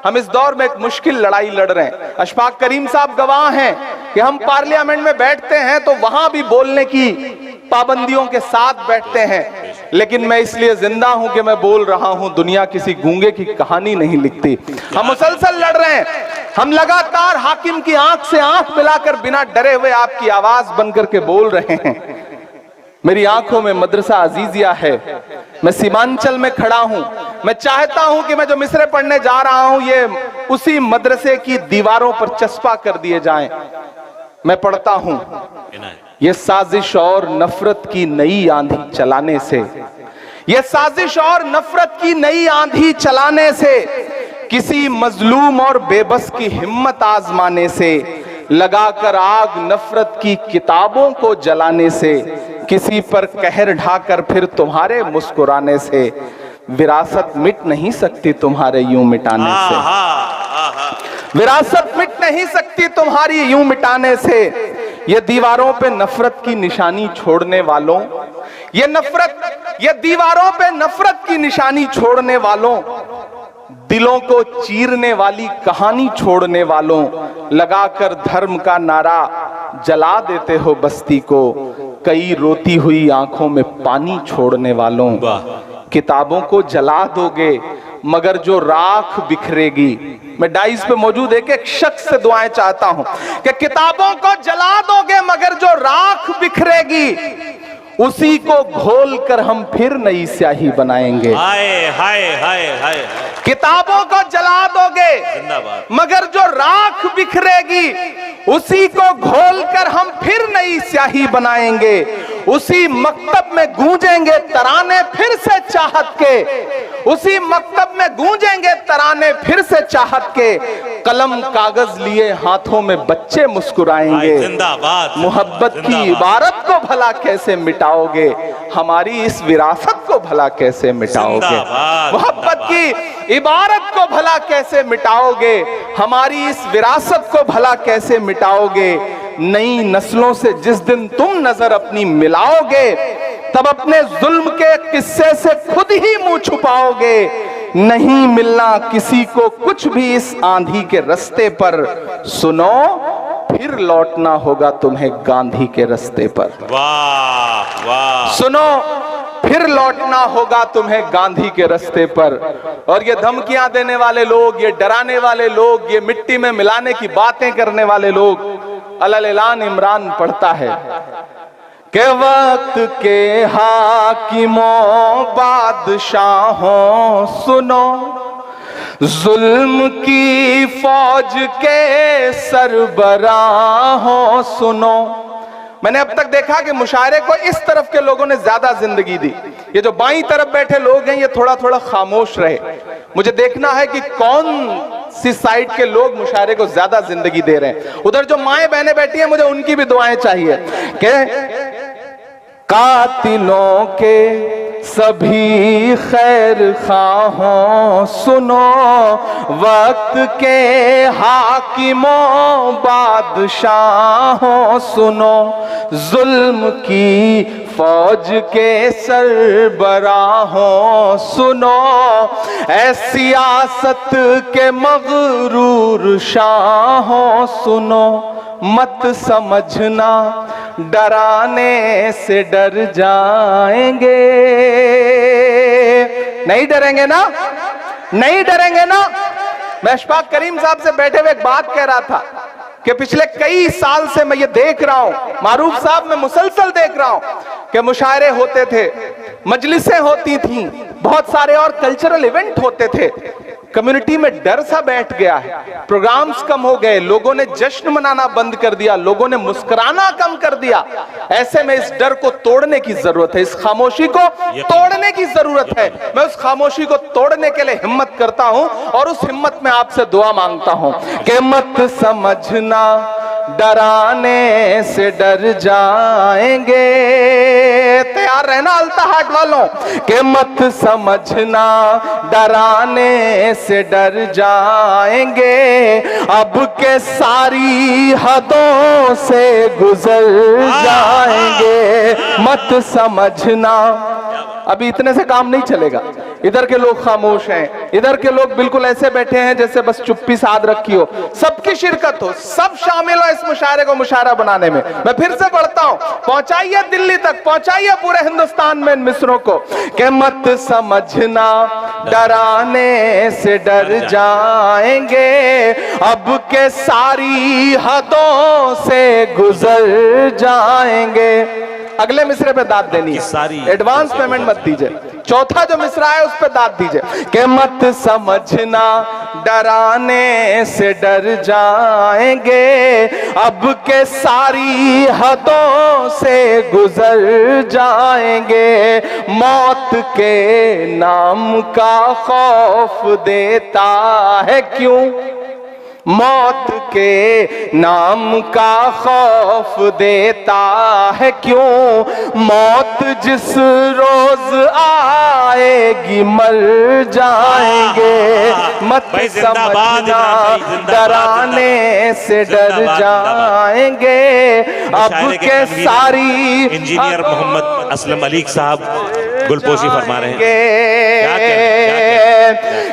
हम इस दौर में एक मुश्किल लड़ाई लड़ रहे हैं। अशफाक करीम साहब गवाह हैं कि हम पार्लियामेंट में बैठते हैं तो वहां भी बोलने की पाबंदियों के साथ बैठते हैं, लेकिन मैं इसलिए जिंदा हूं कि मैं बोल रहा हूं। दुनिया किसी गूंगे की कहानी नहीं लिखती। हम मुसलसल लड़ रहे हैं, हम लगातार हाकिम की आंख से आंख मिलाकर बिना डरे हुए आपकी आवाज बनकर के बोल रहे हैं। मेरी आंखों में मदरसा अजीजिया है, मैं सीमांचल में खड़ा हूं। मैं चाहता हूं कि मैं जो मिसरे पढ़ने जा रहा हूं ये उसी मदरसे की दीवारों पर चस्पा कर दिए जाएं। मैं पढ़ता हूं, ये साजिश और नफरत की नई आंधी चलाने से, ये साजिश और नफरत की नई आंधी चलाने से, किसी मजलूम और बेबस की हिम्मत आजमाने से, लगाकर आग नफरत की किताबों को जलाने से, किसी पर कहर ढाकर फिर तुम्हारे मुस्कुराने से, विरासत मिट नहीं सकती तुम्हारे यूं मिटाने से, विरासत मिट नहीं सकती तुम्हारी यूं मिटाने से। ये दीवारों पे नफरत की निशानी छोड़ने वालों, ये दीवारों पे नफरत की निशानी छोड़ने वालों, दिलों को चीरने वाली कहानी छोड़ने वालों, लगाकर धर्म का नारा जला देते हो बस्ती को, कई रोती हुई आंखों में पानी छोड़ने वालों। किताबों को जला दोगे मगर जो राख बिखरेगी, मैं डाइस पे मौजूद एक शख्स से दुआएं चाहता हूं कि किताबों को जला दोगे मगर जो राख बिखरेगी, उसी को घोल कर हम फिर नई स्याही बनाएंगे। हाय हाय हाय हाय। किताबों को जला दोगे मगर जो राख बिखरेगी, उसी को घोल कर हम फिर नई स्याही बनाएंगे। उसी मकतब में गूंजेंगे तराने फिर से चाहत के, उसी मकतब में गूंजेंगे तराने फिर से चाहत के, कलम कागज लिए हाथों में बच्चे मुस्कुराएंगे। मोहब्बत की इबारत को भला कैसे मिटाओगे, हमारी इस विरासत को भला कैसे मिटाओगे। मोहब्बत की इबारत को भला कैसे मिटाओगे, हमारी इस विरासत को भला कैसे मिटाओगे। नई नस्लों से जिस दिन तुम नजर अपनी मिलाओगे, तब अपने जुल्म के किस्से से खुद ही मुंह छुपाओगे। नहीं मिलना किसी को कुछ भी इस आंधी के रास्ते पर, सुनो फिर लौटना होगा तुम्हें गांधी के रास्ते पर। वाह वाह। सुनो फिर लौटना होगा तुम्हें गांधी के रास्ते पर। और ये धमकियां देने वाले लोग, ये डराने वाले लोग, ये मिट्टी में मिलाने की बातें करने वाले लोग, अलल ऐलान इमरान पढ़ता है कि वक्त के हाकिमों बादशाहों सुनो, जुल्म की फौज के सरबराहों सुनो। मैंने अब तक देखा कि मुशायरे को इस तरफ के लोगों ने ज्यादा जिंदगी दी। ये जो बाईं तरफ बैठे लोग हैं ये थोड़ा थोड़ा खामोश रहे। मुझे देखना है कि कौन सी साइड के लोग मुशायरे को ज्यादा जिंदगी दे रहे हैं। उधर जो माएं बहनें बैठी हैं, मुझे उनकी भी दुआएं चाहिए कि कातिलों के सभी खैर खाहों सुनो, वक्त के हाकिमों बादशाहों सुनो, जुल्म की फौज के सरबराहों सुनो, ऐ सियासत के मगरूर शाहों सुनो, मत समझना डराने से डर जाएंगे। नहीं डरेंगे ना, नहीं डरेंगे ना। मैं अशफाक करीम साहब से बैठे हुए एक बात कह रहा था कि पिछले कई साल से मैं ये देख रहा हूं, मारूफ साहब मैं मुसलसल देख रहा हूं कि मुशायरे होते थे, मजलिसें होती थीं, बहुत सारे और कल्चरल इवेंट होते थे। कम्युनिटी में डर सा बैठ गया है, प्रोग्राम्स कम हो गए, लोगों ने जश्न मनाना बंद कर दिया, लोगों ने मुस्कुराना कम कर दिया। ऐसे में इस डर को तोड़ने की जरूरत है, इस खामोशी को तोड़ने की जरूरत है। मैं उस खामोशी को तोड़ने के लिए हिम्मत करता हूं और उस हिम्मत में आपसे दुआ मांगता हूं कि मत समझना डराने से डर जाएंगे। तैयार रहना अल्ताहाट वालों कि मत समझना डराने से डर जाएंगे, अब के सारी हदों से गुजर जाएंगे। मत समझना अभी इतने से काम नहीं चलेगा। इधर के लोग खामोश हैं, इधर के लोग बिल्कुल ऐसे बैठे हैं जैसे बस चुप्पी साध रखी हो। सबकी शिरकत हो, सब शामिल हो इस मुशायरे को मुशायरा बनाने में। मैं फिर से पढ़ता हूं, पहुंचाइए दिल्ली तक, पहुंचाइए पूरे हिंदुस्तान में इन मिसरों को। कि मत समझना डराने से डर जाएंगे, अब के सारी हदों से गुजर जाएंगे। अगले मिसरे पे दाद देनी है, एडवांस पेमेंट मत दीजिए। चौथा जो मिसरा है उस पे दाद दीजिए कि मत समझना डराने से डर जाएंगे, अब के सारी हदों से गुजर जाएंगे। मौत के नाम का खौफ देता है क्यों, मौत के नाम का खौफ देता है क्यों, मौत जिस रोज आएगी मर जाएंगे। मत समझना डराने से डर जाएंगे, अब के सारी। इंजीनियर मोहम्मद असलम अली साहब गुलपोशी फरमा रहे हैं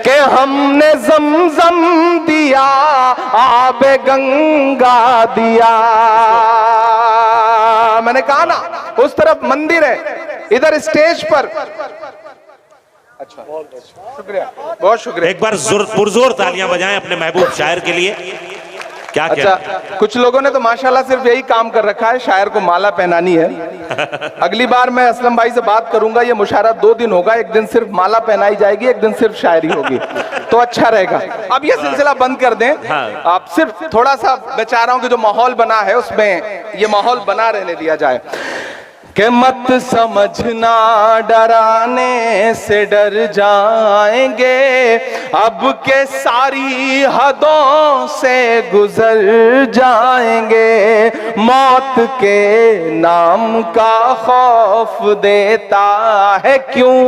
कि हमने जमजम दिया, आबे गंगा दिया। मैंने कहा ना उस तरफ मंदिर है, इधर स्टेज पर। अच्छा, शुक्रिया, बहुत शुक्रिया। एक बार पुरजोर तालियां बजाएं अपने महबूब शायर के लिए। क्या अच्छा, कुछ लोगों ने तो माशाल्लाह सिर्फ यही काम कर रखा है, शायर को माला पहनानी है। अगली बार मैं असलम भाई से बात करूंगा, ये मुशायरा 2 दिन होगा, एक दिन सिर्फ माला पहनाई जाएगी, एक दिन सिर्फ शायरी होगी, तो अच्छा रहेगा। अब ये सिलसिला बंद कर दें, आप सिर्फ थोड़ा सा बेचारों के जो माहौल बना है उसमें ये माहौल बना रहने दिया जाए। कि मत समझना डराने से डर जाएंगे, अब के सारी हदों से गुजर जाएंगे। मौत के नाम का खौफ देता है क्यों,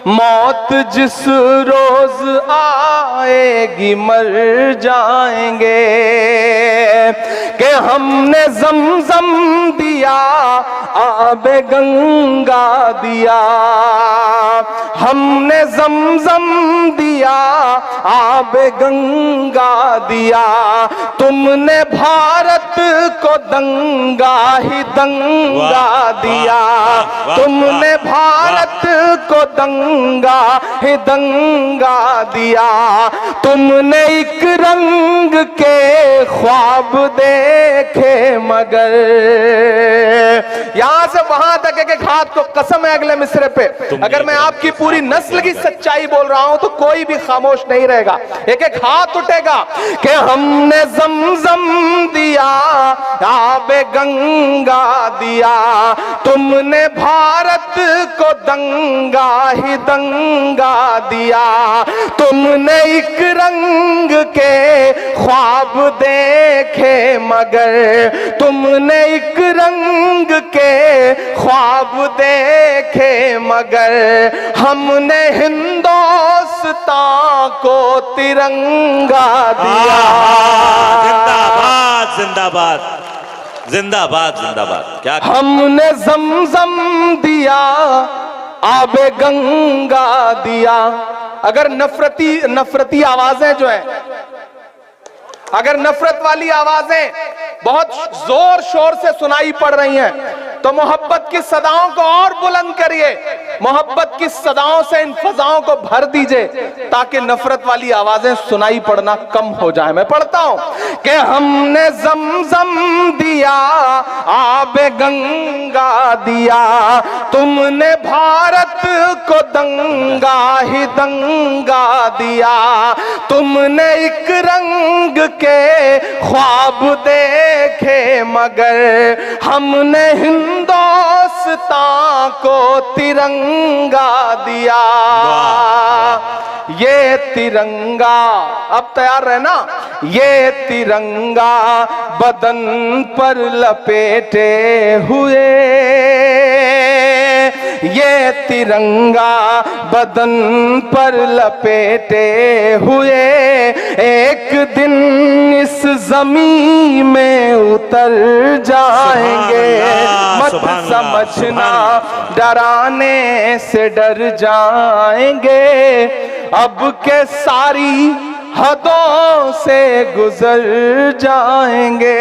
मौत जिस रोज आएगी मर जाएंगे। कि हमने जमजम दिया, आबे गंगा दिया, हमने जमजम दिया, आबे गंगा दिया। तुमने भारत को दंगा ही दंगा दिया, तुमने भारत को दंगा ही दंगा दिया। तुमने एक रंग के ख्वाब देखे मगर, यहां से वहां तक एक हाथ को कसम है अगले मिसरे पे, अगर मैं आपकी पूरी नस्ल की सच्चाई बोल रहा हूं तो कोई भी खामोश नहीं रहेगा, एक एक हाथ उठेगा। कि हमने जमजम दिया, आबे गंगा दिया, तुमने भारत को दंगा ही दंगा दिया। तुमने एक रंग के ख्वाब देखे मगर, तुमने एक रंग के ख्वाब देखे मगर, हमने हिंदुस्तान को तिरंगा दिया। जिंदाबाद जिंदाबाद जिंदाबाद जिंदाबाद। क्या हमने जमजम दिया, आबे गंगा दिया। अगर नफरती आवाजें जो है, अगर नफरत वाली आवाजें बहुत जोर शोर से सुनाई पड़ रही हैं तो मोहब्बत की सदाओं को और बुलंद करिए, मोहब्बत की सदाओं से इन फजाओं को भर दीजिए ताकि नफरत वाली आवाजें सुनाई पड़ना कम हो जाए। मैं पढ़ता हूं कि हमने जमजम दिया, आबे गंगा दिया, तुमने भारत को दंगा ही दंगा दिया। तुमने एक रंग के ख्वाब देखे मगर, हमने हिंदुस्तान को तिरंगा दिया। ये तिरंगा, अब तैयार रहना, ये तिरंगा बदन पर लपेटे हुए, ये तिरंगा बदन पर लपेटे हुए, एक दिन इस इस जमीन में उतर जाएंगे। मत समझना डराने से डर जाएंगे, अब के सारी हदों से गुजर जाएंगे।